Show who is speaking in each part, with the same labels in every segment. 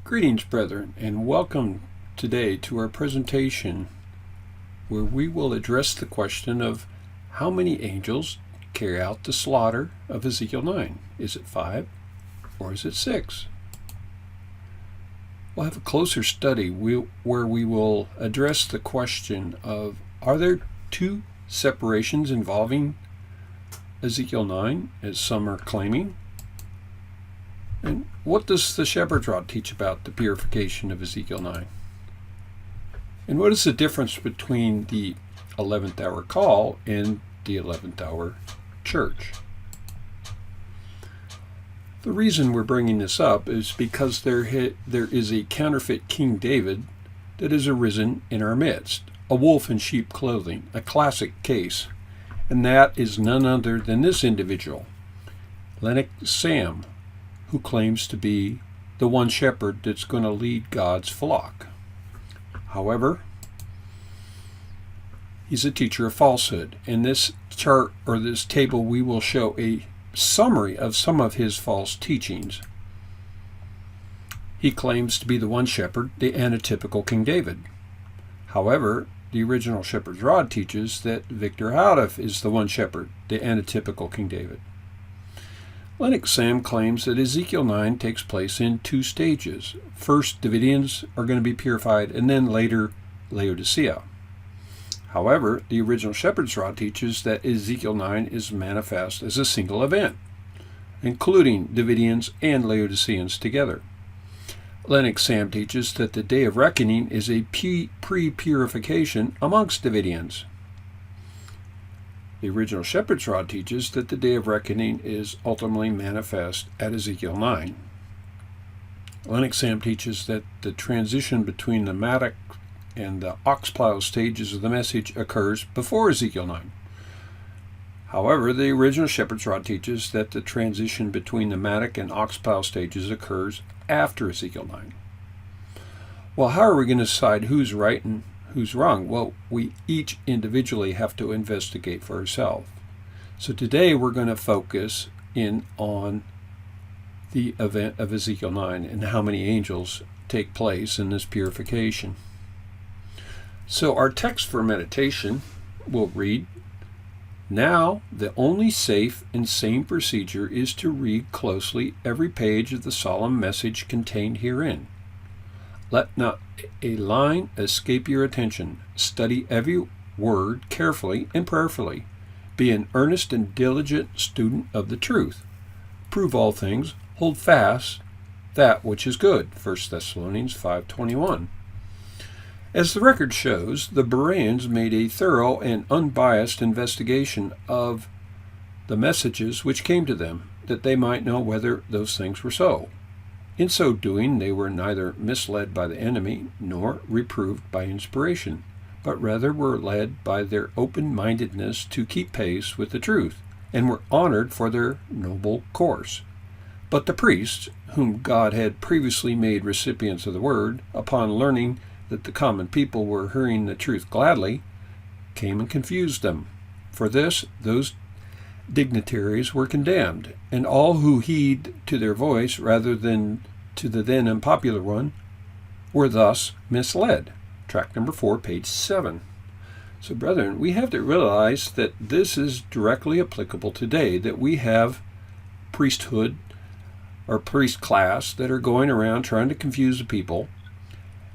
Speaker 1: Greetings, brethren, and welcome today to our presentation where we will address the question of how many angels carry out the slaughter of Ezekiel 9. Is it 5 or is it 6? We'll have a closer study where we will address the question of, are there two separations involving Ezekiel 9, as some are claiming? And what does the Shepherd's Rod teach about the purification of Ezekiel 9? And what is the difference between the 11th hour call and the 11th hour church? The reason we're bringing this up is because there is a counterfeit King David that has arisen in our midst, a wolf in sheep clothing, a classic case, and that is none other than this individual, Lennox Sam, who claims to be the one shepherd that's going to lead God's flock. However, he's a teacher of falsehood. In this chart or this table, we will show a summary of some of his false teachings. He claims to be the one shepherd, the antitypical King David. However, the original Shepherd's Rod teaches that Victor Houteff is the one shepherd, the antitypical King David. Lennox Sam claims that Ezekiel 9 takes place in two stages. First, Davidians are going to be purified, and then later, Laodicea. However, the original Shepherd's Rod teaches that Ezekiel 9 is manifest as a single event, including Davidians and Laodiceans together. Lennox Sam teaches that the Day of Reckoning is a pre-purification amongst Davidians. The original Shepherd's Rod teaches that the Day of Reckoning is ultimately manifest at Ezekiel 9. Lennox Sam teaches that the transition between the mattock and the ox plow stages of the message occurs before Ezekiel 9. However, the original Shepherd's Rod teaches that the transition between the mattock and ox plow stages occurs after Ezekiel 9. Well, how are we going to decide who's right and who's wrong? Well, we each individually have to investigate for ourselves. So today we're going to focus in on the event of Ezekiel 9 and how many angels take place in this purification. So our text for meditation will read, "Now the only safe and sane procedure is to read closely every page of the solemn message contained herein. Let not a line escape your attention. Study every word carefully and prayerfully. Be an earnest and diligent student of the truth. Prove all things. Hold fast that which is good." 1 Thessalonians 5:21. As the record shows, the Bereans made a thorough and unbiased investigation of the messages which came to them, that they might know whether those things were so. In so doing, they were neither misled by the enemy nor reproved by inspiration, but rather were led by their open-mindedness to keep pace with the truth, and were honored for their noble course. But the priests, whom God had previously made recipients of the word, upon learning that the common people were hearing the truth gladly, came and confused them. For this, those dignitaries were condemned, and all who heed to their voice rather than to the then unpopular one were thus misled. Track number 4, page 7. So, brethren, we have to realize that this is directly applicable today, that we have priesthood or priest class that are going around trying to confuse the people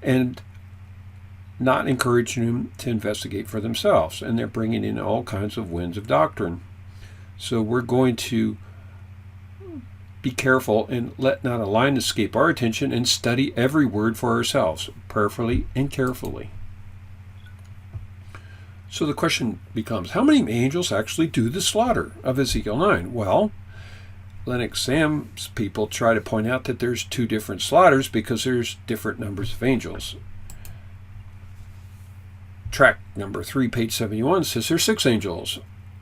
Speaker 1: and not encouraging them to investigate for themselves, and they're bringing in all kinds of winds of doctrine. So we're going to be careful and let not a line escape our attention and study every word for ourselves, prayerfully and carefully. So the question becomes, how many angels actually do the slaughter of Ezekiel 9? Well, Lennox Sam's people try to point out that there's two different slaughters because there's different numbers of angels. Track number 3, page 71 says there's 6 angels.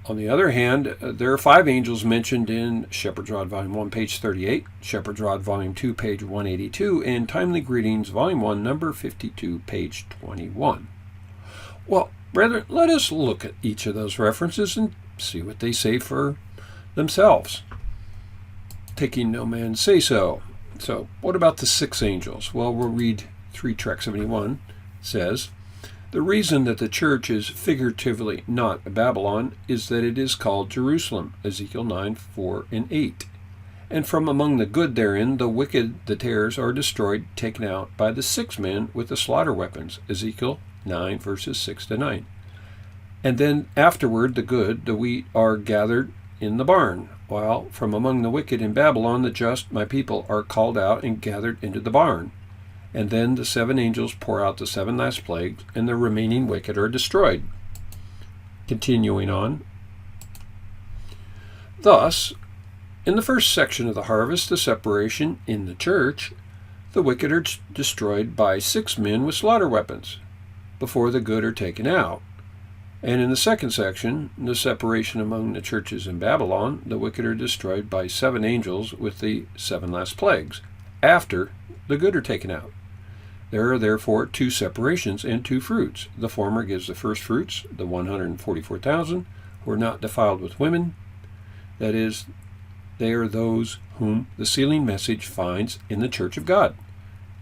Speaker 1: On the other hand, there are 5 angels mentioned in Shepherd's Rod Volume 1, page 38, Shepherd's Rod Volume 2, page 182, and Timely Greetings, Volume 1, number 52, page 21. Well, brethren, let us look at each of those references and see what they say for themselves. Taking no man's say-so. So, what about the 6 angels? Well, we'll read 3 Tract 71. It says, the reason that the church is figuratively not Babylon is that it is called Jerusalem, Ezekiel 9, 4, and 8. And from among the good therein, the wicked, the tares, are destroyed, taken out by the 6 men with the slaughter weapons, Ezekiel 9, verses 6 to 9. And then afterward, the good, the wheat, are gathered in the barn, while from among the wicked in Babylon, the just, my people, are called out and gathered into the barn. And then the 7 angels pour out the 7 last plagues, and the remaining wicked are destroyed. Continuing on. Thus, in the first section of the harvest, the separation in the church, the wicked are destroyed by 6 men with slaughter weapons, before the good are taken out. And in the second section, the separation among the churches in Babylon, the wicked are destroyed by 7 angels with the 7 last plagues, after the good are taken out. There are therefore 2 separations and 2 fruits. The former gives the first fruits, the 144,000, who are not defiled with women. That is, they are those whom the sealing message finds in the church of God,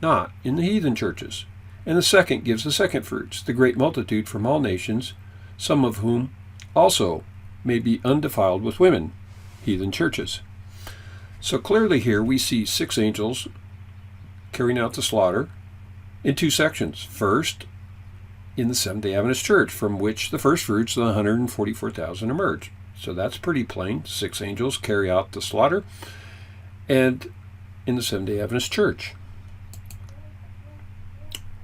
Speaker 1: not in the heathen churches. And the second gives the second fruits, the great multitude from all nations, some of whom also may be undefiled with women, heathen churches. So clearly here we see 6 angels carrying out the slaughter in 2 sections. First, in the Seventh-day Adventist Church, from which the first fruits of the 144,000 emerge. So that's pretty plain. 6 angels carry out the slaughter, and in the Seventh-day Adventist Church.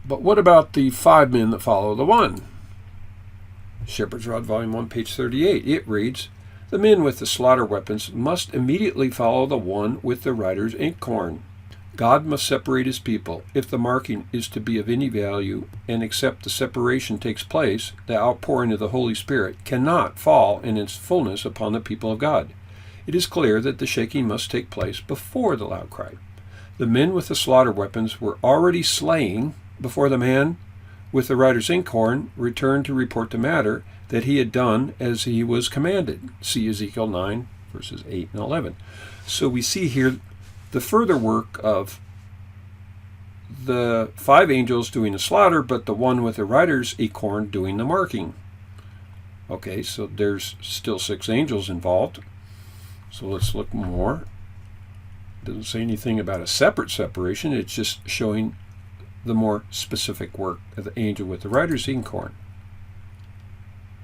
Speaker 1: But what about the 5 men that follow the one? Shepherd's Rod, Volume 1, page 38. It reads, the men with the slaughter weapons must immediately follow the one with the writer's inkhorn. God must separate his people. If the marking is to be of any value, and except the separation takes place, the outpouring of the Holy Spirit cannot fall in its fullness upon the people of God. It is clear that the shaking must take place before the loud cry. The men with the slaughter weapons were already slaying before the man with the writer's inkhorn returned to report the matter, that he had done as he was commanded. See Ezekiel 9, verses 8 and 11. So we see here the further work of the 5 angels doing the slaughter, but the one with the writer's inkhorn doing the marking. Okay, so there's still 6 angels involved. So let's look more. It doesn't say anything about a separate separation. It's just showing the more specific work of the angel with the writer's inkhorn.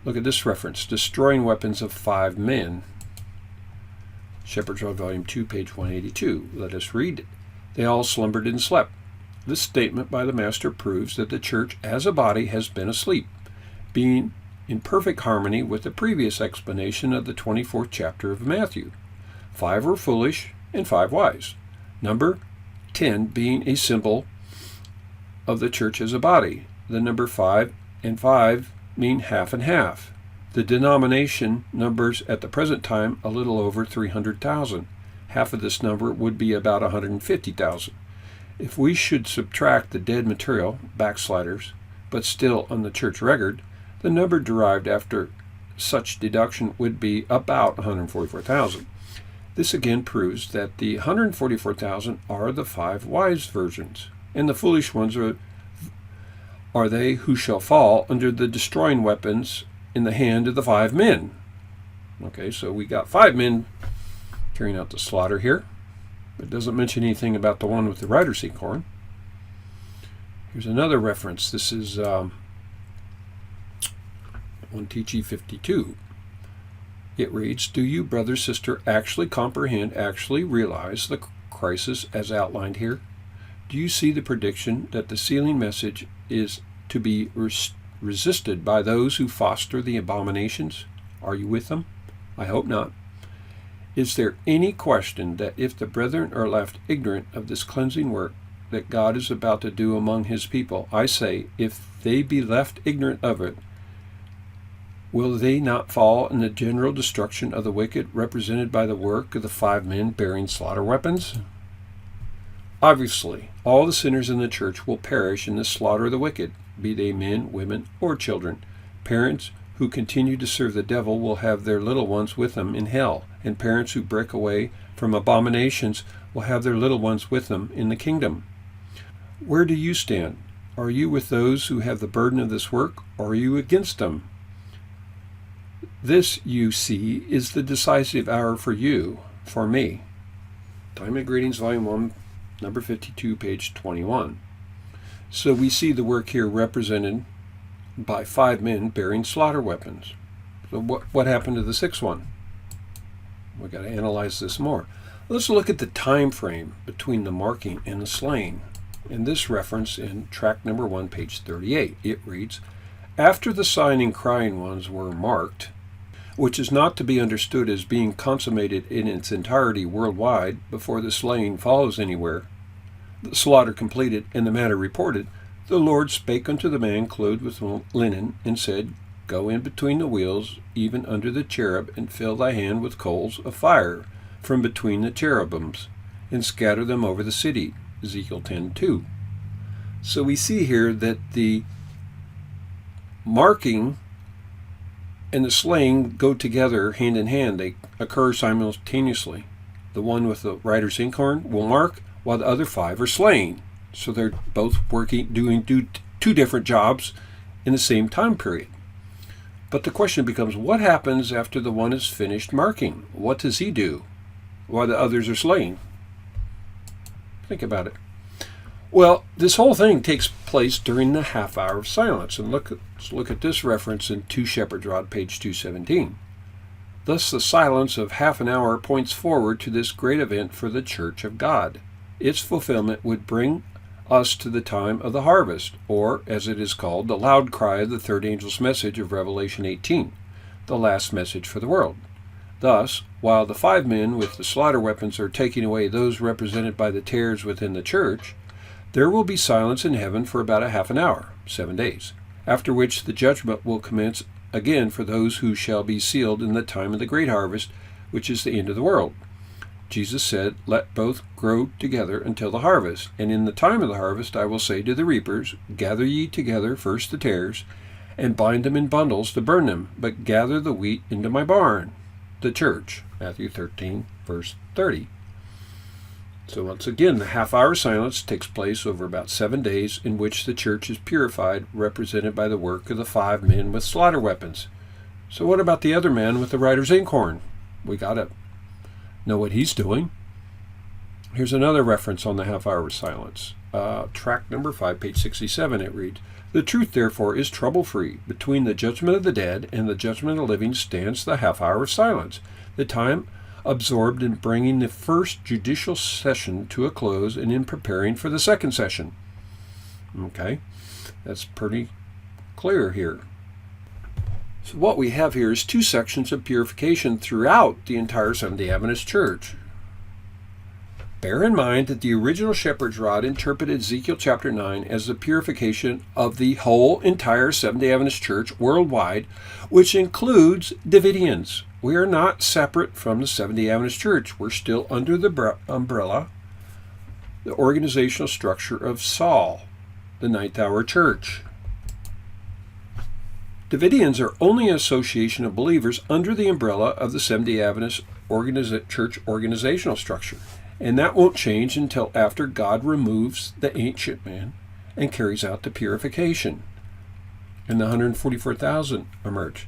Speaker 1: Look at this reference, destroying weapons of 5 men. Shepherd's Rod, Volume 2, page 182. Let us read it. They all slumbered and slept. This statement by the Master proves that the church as a body has been asleep, being in perfect harmony with the previous explanation of the 24th chapter of Matthew. 5 were foolish and 5 wise. Number 10 being a symbol of the church as a body. The number 5 and 5 mean half and half. The denomination numbers at the present time a little over 300,000. Half of this number would be about 150,000. If we should subtract the dead material, backsliders, but still on the church record, the number derived after such deduction would be about 144,000. This again proves that the 144,000 are the 5 wise virgins, and the foolish ones are they who shall fall under the destroying weapons in the hand of the 5 men. Okay, so we got 5 men carrying out the slaughter here. It doesn't mention anything about the one with the writer's inkhorn. Here's another reference. This is 1 TG 52. It reads, do you, brother, sister, actually comprehend, actually realize the crisis as outlined here? Do you see the prediction that the sealing message is to be resisted by those who foster the abominations? Are you with them? I hope not. Is there any question that if the brethren are left ignorant of this cleansing work that God is about to do among his people, I say, if they be left ignorant of it, will they not fall in the general destruction of the wicked, represented by the work of the 5 men bearing slaughter weapons? Obviously, all the sinners in the church will perish in the slaughter of the wicked, be they men, women, or children. Parents who continue to serve the devil will have their little ones with them in hell, and parents who break away from abominations will have their little ones with them in the kingdom. Where do you stand? Are you with those who have the burden of this work, or are you against them? This, you see, is the decisive hour for you, for me. Time and Greetings, Volume 1, number 52, page 21. So we see the work here represented by 5 men bearing slaughter weapons. So what happened to the 6th one? We've got to analyze this more. Let's look at the time frame between the marking and the slaying. In this reference in tract number 1, page 38, it reads, "After the signing crying ones were marked," which is not to be understood as being consummated in its entirety worldwide before the slaying follows anywhere, the slaughter completed and the matter reported, the Lord spake unto the man clothed with linen, and said, Go in between the wheels, even under the cherub, and fill thy hand with coals of fire from between the cherubims, and scatter them over the city. Ezekiel 10:2. So we see here that the marking and the slaying go together hand in hand. They occur simultaneously. The one with the writer's inkhorn will mark, while the other 5 are slaying. So they're both doing 2 different jobs in the same time period. But the question becomes, what happens after the one is finished marking? What does he do while the others are slaying? Think about it. Well, this whole thing takes place during the half hour of silence. And let's look at this reference in 2 Shepherd's Rod, page 217. Thus the silence of half an hour points forward to this great event for the Church of God. Its fulfillment would bring us to the time of the harvest, or, as it is called, the loud cry of the 3rd angel's message of Revelation 18, the last message for the world. Thus, while the 5 men with the slaughter weapons are taking away those represented by the tares within the church, there will be silence in heaven for about a half an hour, 7 days, after which the judgment will commence again for those who shall be sealed in the time of the great harvest, which is the end of the world. Jesus said, Let both grow together until the harvest. And in the time of the harvest I will say to the reapers, Gather ye together first the tares, and bind them in bundles to burn them, but gather the wheat into my barn, the church. Matthew 13, verse 30. So once again, the half-hour silence takes place over about 7 days, in which the church is purified, represented by the work of the 5 men with slaughter weapons. So what about the other man with the writer's inkhorn? We got to know what he's doing. Here's another reference on the half-hour silence. Tract number 5, page 67, it reads, The truth, therefore, is trouble-free. Between the judgment of the dead and the judgment of the living stands the half-hour of silence, the time absorbed in bringing the first judicial session to a close and in preparing for the second session. Okay, that's pretty clear here. So what we have here is 2 sections of purification throughout the entire Seventh-day Adventist Church. Bear in mind that the original Shepherd's Rod interpreted Ezekiel chapter 9 as the purification of the whole entire Seventh-day Adventist Church worldwide, which includes Davidians. We are not separate from the Seventh-day Adventist Church. We're still under the umbrella, the organizational structure of Saul, the Ninth Hour Church. Davidians are only an association of believers under the umbrella of the Seventh-day Adventist Church organizational structure, and that won't change until after God removes the ancient man and carries out the purification, and the 144,000 emerge.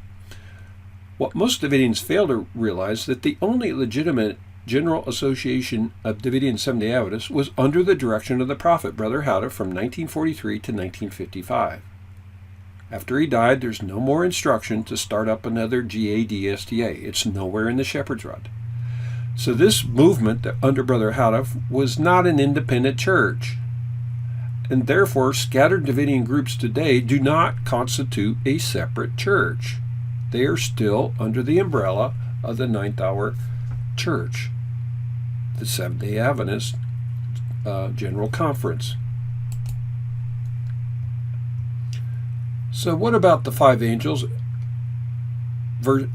Speaker 1: What most Davidians fail to realize that the only legitimate general association of Davidian Seventh-day Adventists was under the direction of the prophet, Brother Houda, from 1943 to 1955. After he died, there's no more instruction to start up another GADSTA. It's nowhere in the Shepherd's Rod. So this movement under Brother Houda was not an independent church. And therefore, scattered Davidian groups today do not constitute a separate church. They are still under the umbrella of the Ninth Hour Church, the Seventh-day Adventist General Conference. So what about the 5 angels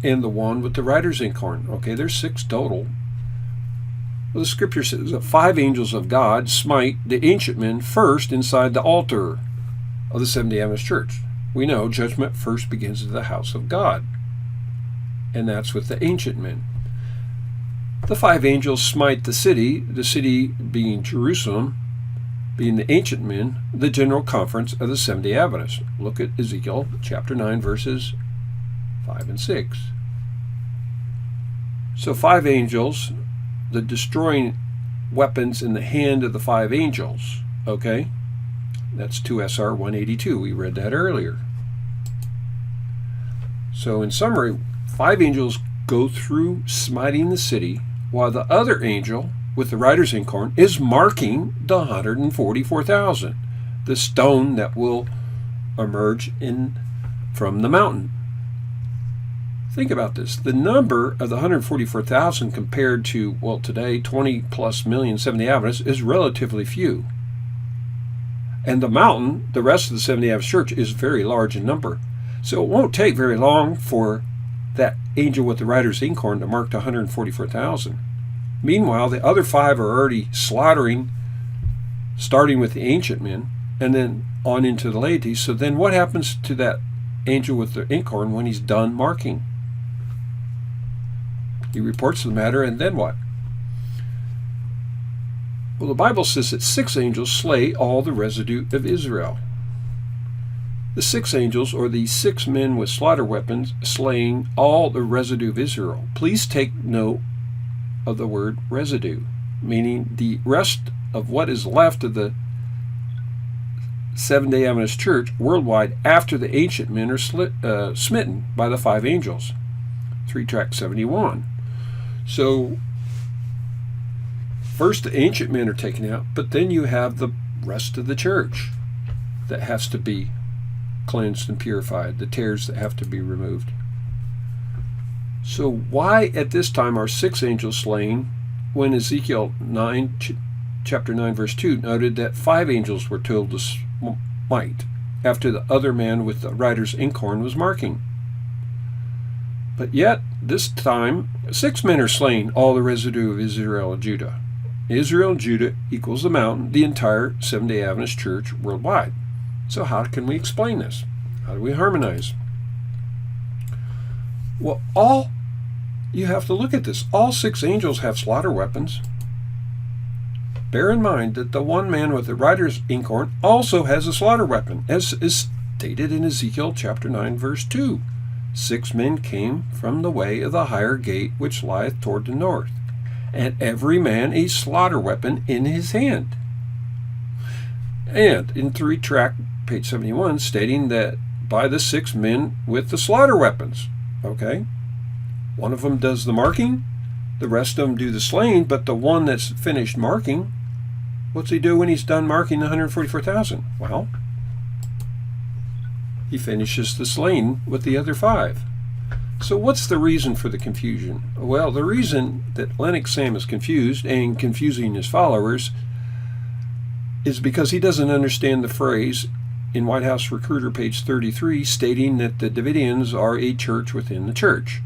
Speaker 1: and the one with the writer's inkhorn? Okay, there's 6 total. Well, the scripture says that 5 angels of God smite the ancient men first inside the altar of the Seventh-day Adventist Church. We know judgment first begins at the house of God, and that's with the ancient men. The 5 angels smite the city being Jerusalem, being the ancient men, the general conference of the Seventh-day Adventists. Look at Ezekiel chapter 9, verses 5 and 6. So 5 angels, the destroying weapons in the hand of the 5 angels, okay? That's 2 SR 182. We read that earlier. So in summary, 5 angels go through smiting the city, while the other angel with the rider's inkhorn is marking the 144,000, the stone that will emerge from the mountain. Think about this. The number of the 144,000 compared to, well, today, 20 plus million Seventh-day Adventists is relatively few. And the mountain, the rest of the Seventh-day Adventist Church, is very large in number. So it won't take very long for that angel with the rider's inkhorn to mark the 144,000. Meanwhile, the other 5 are already slaughtering, starting with the ancient men, and then on into the laity. So then what happens to that angel with the inkhorn when he's done marking? He reports the matter, and then what? Well, the Bible says that 6 angels slay all the residue of Israel. The 6 angels, or the 6 men with slaughter weapons, slaying all the residue of Israel. Please take note of the word residue, meaning the rest of what is left of the Seventh-day Adventist Church worldwide after the ancient men are smitten by the 5 angels. 3-track 71. So first the ancient men are taken out, but then you have the rest of the church that has to be cleansed and purified, the tares that have to be removed. So why at this time are 6 angels slain when Ezekiel 9, chapter 9, verse 2 noted that 5 angels were told to smite after the other man with the rider's inkhorn was marking? But yet, this time, 6 men are slain, all the residue of Israel and Judah. Israel and Judah equals the mountain, the entire Seventh-day Adventist Church worldwide. So how can we explain this? How do we harmonize? Well, you have to look at this. All 6 angels have slaughter weapons. Bear in mind that the one man with the rider's inkhorn also has a slaughter weapon, as is stated in Ezekiel chapter 9, verse 2. 6 men came from the way of the higher gate which lieth toward the north, and every man a slaughter weapon in his hand. And in 3-track, page 71, stating that by the 6 men with the slaughter weapons. Okay? One of them does the marking, the rest of them do the slaying, but the one that's finished marking, what's he do when he's done marking the 144,000? Well, he finishes the slaying with the other 5. So what's the reason for the confusion? Well, the reason that Lennox Sam is confused and confusing his followers is because he doesn't understand the phrase in White House Recruiter, page 33, stating that the Davidians are a church within the church.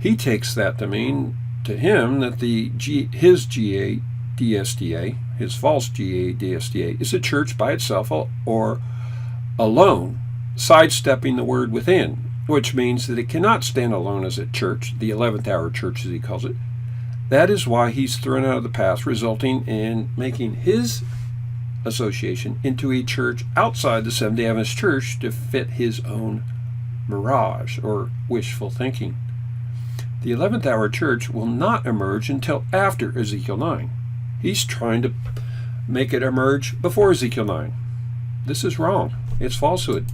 Speaker 1: He takes that to mean, to him, that his GADSDA, his false GADSDA, is a church by itself or alone, sidestepping the word within, which means that it cannot stand alone as a church, the 11th hour church as he calls it. That is why he's thrown out of the path, resulting in making his association into a church outside the Seventh-day Adventist Church to fit his own mirage or wishful thinking. The 11th hour church will not emerge until after Ezekiel 9. He's trying to make it emerge before Ezekiel 9. This is wrong. It's falsehood.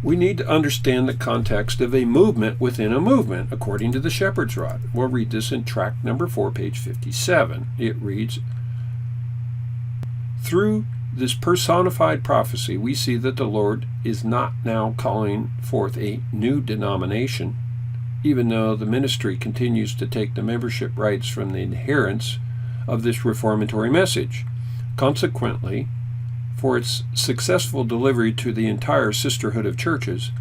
Speaker 1: We need to understand the context of a movement within a movement, according to the Shepherd's Rod. We'll read this in track number 4, page 57. It reads, "Through this personified prophecy, we see that the Lord is not now calling forth a new denomination, even though the ministry continues to take the membership rights from the adherents of this reformatory message. Consequently, for its successful delivery to the entire sisterhood of churches,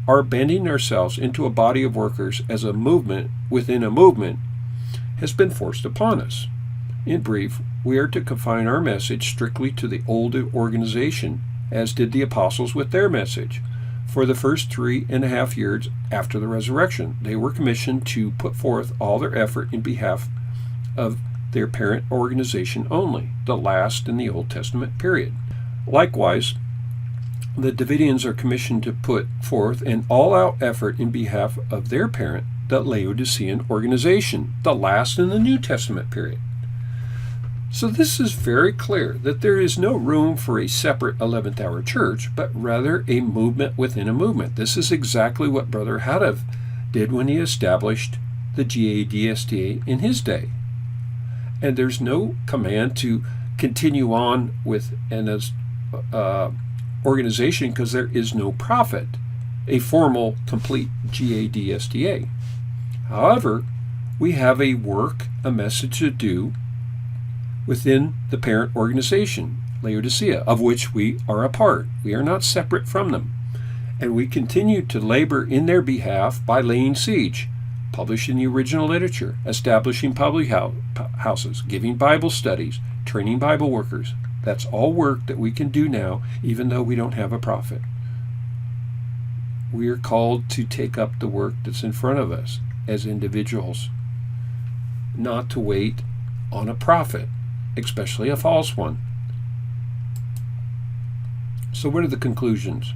Speaker 1: our bending ourselves into a body of workers as a movement within a movement has been forced upon us. In brief, we are to confine our message strictly to the old organization, as did the apostles with their message. for the first 3.5 years after the resurrection. They were commissioned to put forth all their effort in behalf of their parent organization only, the last in the Old Testament period. Likewise, the Davidians are commissioned to put forth an all-out effort in behalf of their parent, the Laodicean organization, the last in the New Testament period. So this is very clear that there is no room for a separate 11th hour church, but rather a movement within a movement. This is exactly what Brother Hadav did when he established the GADSTA in his day. And there's no command to continue on with an organization because there is no prophet, a formal, complete GADSTA. However, we have a work, a message to do within the parent organization, Laodicea, of which we are a part. We are not separate from them. And we continue to labor in their behalf by laying siege, publishing the original literature, establishing public houses, giving Bible studies, training Bible workers. That's all work that we can do now, even though we don't have a prophet. We are called to take up the work that's in front of us as individuals, not to wait on a prophet, especially a false one. So what are the conclusions?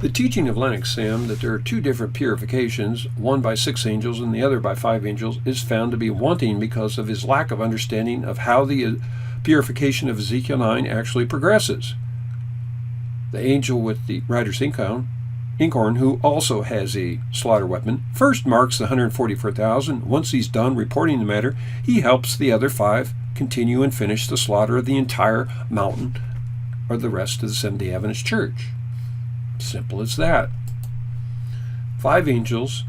Speaker 1: The teaching of Lennox Sam that there are two different purifications, one by 6 angels and the other by 5 angels, is found to be wanting because of his lack of understanding of how the purification of Ezekiel 9 actually progresses. The angel with the rider's inkhorn, who also has a slaughter weapon, first marks the 144,000. Once he's done reporting the matter, he helps the other 5 continue and finish the slaughter of the entire mountain or the rest of the Seventh-day Adventist Church. Simple as that. 5 angels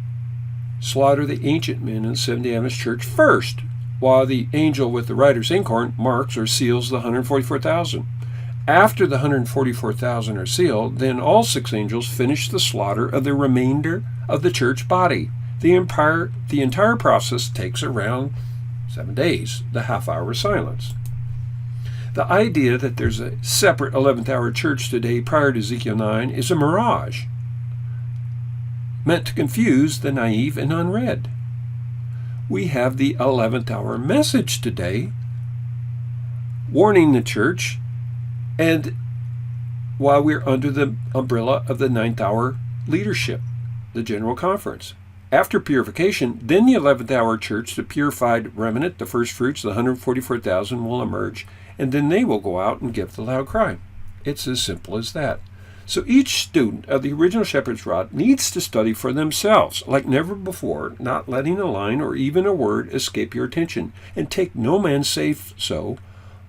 Speaker 1: slaughter the ancient men in the Seventh-day Adventist Church first, while the angel with the rider's inkhorn marks or seals the 144,000. After the 144,000 are sealed, then all 6 angels finish the slaughter of the remainder of the church body. The entire process takes around 7 days, the half-hour silence. The idea that there's a separate 11th hour church today prior to Ezekiel 9 is a mirage, meant to confuse the naive and unread. We have the 11th hour message today, warning the church, and while we're under the umbrella of the 9th hour leadership, the General Conference. After purification, then the 11th hour church, the purified remnant, the first fruits, the 144,000 will emerge, and then they will go out and give the loud cry. It's as simple as that. So each student of the original Shepherd's Rod needs to study for themselves, like never before, not letting a line or even a word escape your attention, and take no man's say so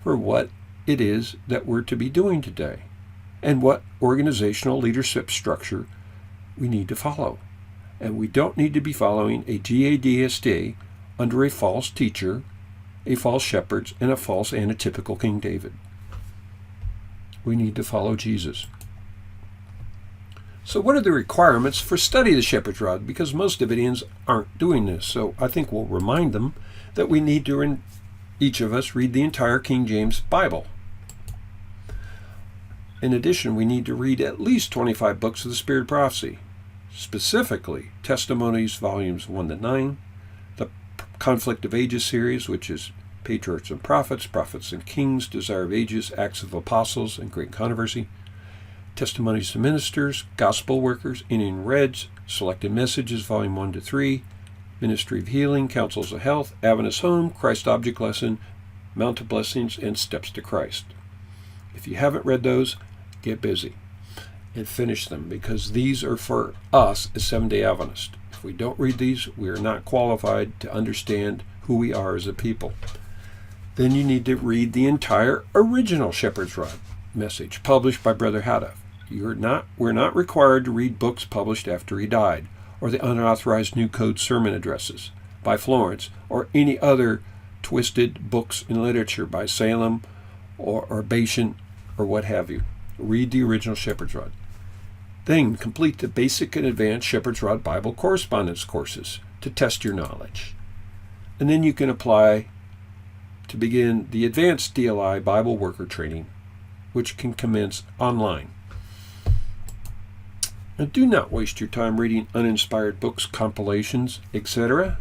Speaker 1: for what it is that we're to be doing today, and what organizational leadership structure we need to follow. And we don't need to be following a GADSD under a false teacher, a false shepherd, and a false antitypical King David. We need to follow Jesus. So what are the requirements for study of the Shepherd's Rod? Because most Davidians aren't doing this. So I think we'll remind them that we need to, each of us, read the entire King James Bible. In addition, we need to read at least 25 books of the Spirit of Prophecy, specifically Testimonies, volumes 1 to 9, the Conflict of Ages series, which is Patriarchs and Prophets, Prophets and Kings, Desire of Ages, Acts of Apostles, and Great Controversy, Testimonies to Ministers, Gospel Workers, Indian Reds, Selected Messages, volume 1 to 3, Ministry of Healing, Counsels of Health, Adventist Home, Christ Object Lesson, Mount of Blessings, and Steps to Christ. If you haven't read those, get busy and finish them, because these are for us as Seventh-day Adventists. If we don't read these, we are not qualified to understand who we are as a people. Then you need to read the entire original Shepherd's Rod message published by Brother Hadav. We're not required to read books published after he died, or the unauthorized New Code sermon addresses by Florence, or any other twisted books and literature by Salem or Bashan or what have you. Read the original Shepherd's Rod. Then complete the basic and advanced Shepherd's Rod Bible correspondence courses to test your knowledge. And then you can apply to begin the advanced DLI Bible Worker Training, which can commence online. And do not waste your time reading uninspired books, compilations, etc.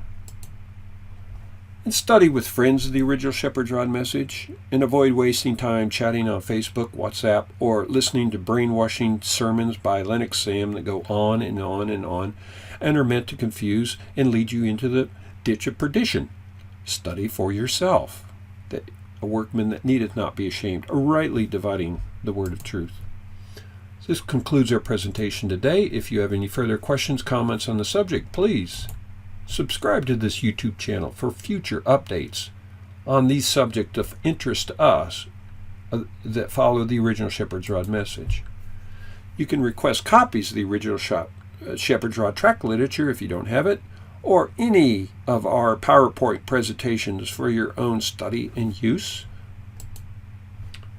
Speaker 1: And study with friends of the original Shepherd's Rod message, and avoid wasting time chatting on Facebook, WhatsApp, or listening to brainwashing sermons by Lennox Sam that go on and on and on and are meant to confuse and lead you into the ditch of perdition. Study for yourself, that a workman that needeth not be ashamed, rightly dividing the word of truth. This concludes our presentation today. If you have any further questions, comments on the subject, please subscribe to this YouTube channel for future updates on these subjects of interest to us that follow the original Shepherd's Rod message. You can request copies of the original Shepherd's Rod tract literature if you don't have it, or any of our PowerPoint presentations for your own study and use.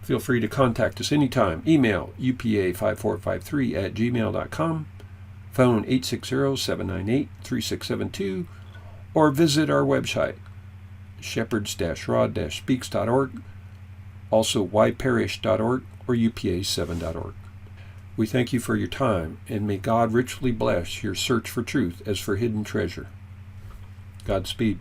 Speaker 1: Feel free to contact us anytime. Email upa5453@gmail.com, phone 860-798-3672, or visit our website, shepherds-rod-speaks.org, also yparish.org or upa7.org. We thank you for your time, and may God richly bless your search for truth as for hidden treasure. Godspeed.